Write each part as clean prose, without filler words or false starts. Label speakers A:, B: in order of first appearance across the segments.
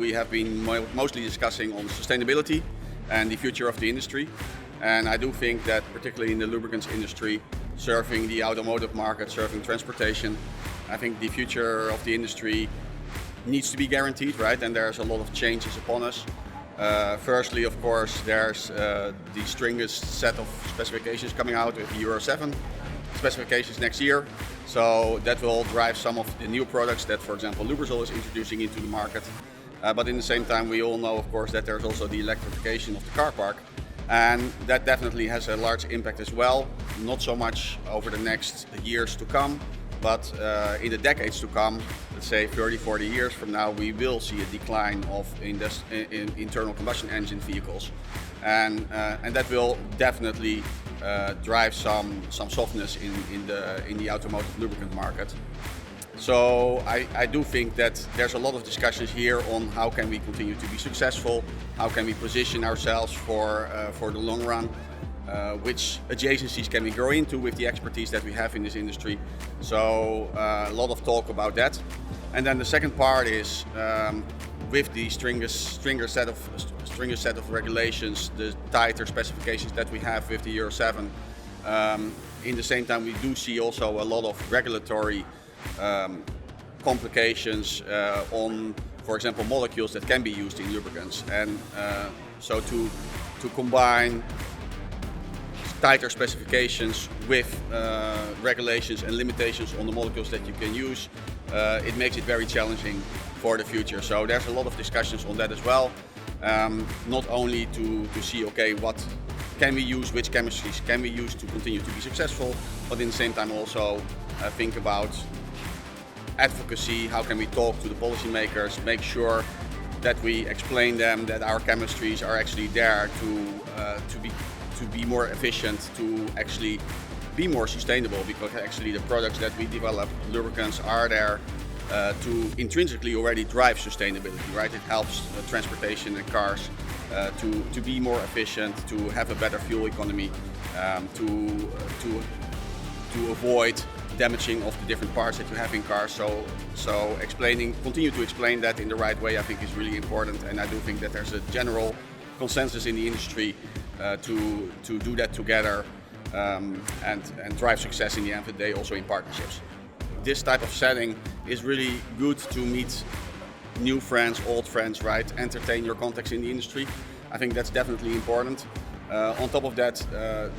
A: we have been mostly discussing on sustainability and the future of the industry. And I do think that particularly in the lubricants industry, serving the automotive market, serving transportation, I think the future of the industry needs to be guaranteed, right? And there's a lot of changes upon us. Firstly, of course, there's the strongest set of specifications coming out with Euro 7 specifications next year. So that will drive some of the new products that, for example, Lubrizol is introducing into the market. But in the same time, we all know, of course, that there's also the electrification of the car park. And that definitely has a large impact as well. Not so much over the next years to come, but in the decades to come, let's say 30, 40 years from now, we will see a decline of internal combustion engine vehicles. And that will definitely drive some softness in the automotive lubricant market. So I do think that there's a lot of discussions here on how can we continue to be successful, how can we position ourselves for the long run, which adjacencies can we grow into with the expertise that we have in this industry. So a lot of talk about that. And then the second part is with the stricter set of regulations, the tighter specifications that we have with the Euro 7. In the same time, we do see also a lot of regulatory complications on, for example, molecules that can be used in lubricants. And so to combine tighter specifications with regulations and limitations on the molecules that you can use, it makes it very challenging for the future. So there's a lot of discussions on that as well. Not only to see, okay, what can we use, which chemistries can we use to continue to be successful, but in the same time also think about advocacy, how can we talk to the policymakers, make sure that we explain them that our chemistries are actually there to be more efficient, to actually be more sustainable, because actually the products that we develop, lubricants, are there to intrinsically already drive sustainability, right? It helps transportation and cars to be more efficient, to have a better fuel economy, to avoid damaging of the different parts that you have in cars. So continue to explain that in the right way, I think is really important. And I do think that there's a general consensus in the industry to do that together and drive success in the end of the day, also in partnerships. This type of setting is really good to meet new friends, old friends, right? Entertain your contacts in the industry. I think that's definitely important. On top of that,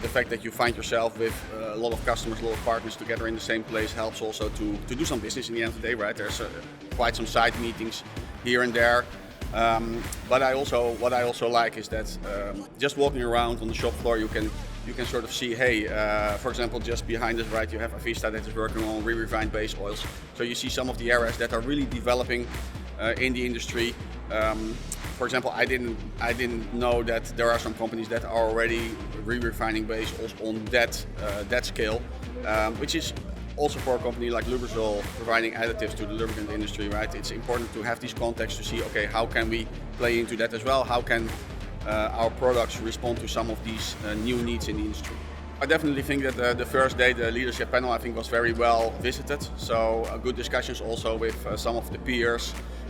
A: the fact that you find yourself with a lot of customers, a lot of partners together in the same place helps also to do some business in the end of the day, right? There's quite some side meetings here and there. But what I also like is that just walking around on the shop floor, you can sort of see, hey, for example, just behind us, right, you have Avista that is working on re-refined base oils. So you see some of the areas that are really developing in the industry. For example, I didn't know that there are some companies that are already re-refining base oils on that scale, which is also for a company like Lubrizol providing additives to the lubricant industry, right? It's important to have these contacts to see, okay, how can we play into that as well? How can our products respond to some of these new needs in the industry? I definitely think that the first day, the leadership panel, I think was very well visited. So good discussions also with some of the peer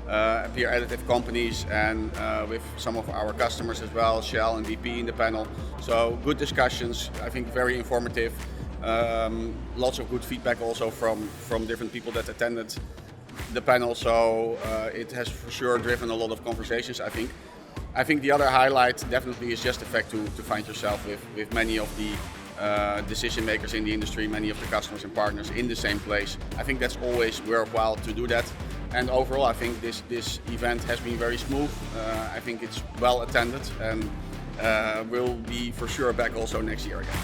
A: additive companies and with some of our customers as well, Shell and BP in the panel. So good discussions, I think very informative. Lots of good feedback also from different people that attended the panel. So it has for sure driven a lot of conversations, I think. I think the other highlight definitely is just the fact to find yourself with many of the decision makers in the industry, many of the customers and partners in the same place. I think that's always worthwhile to do that. And overall, I think this event has been very smooth. I think it's well attended and will be for sure back also next year again.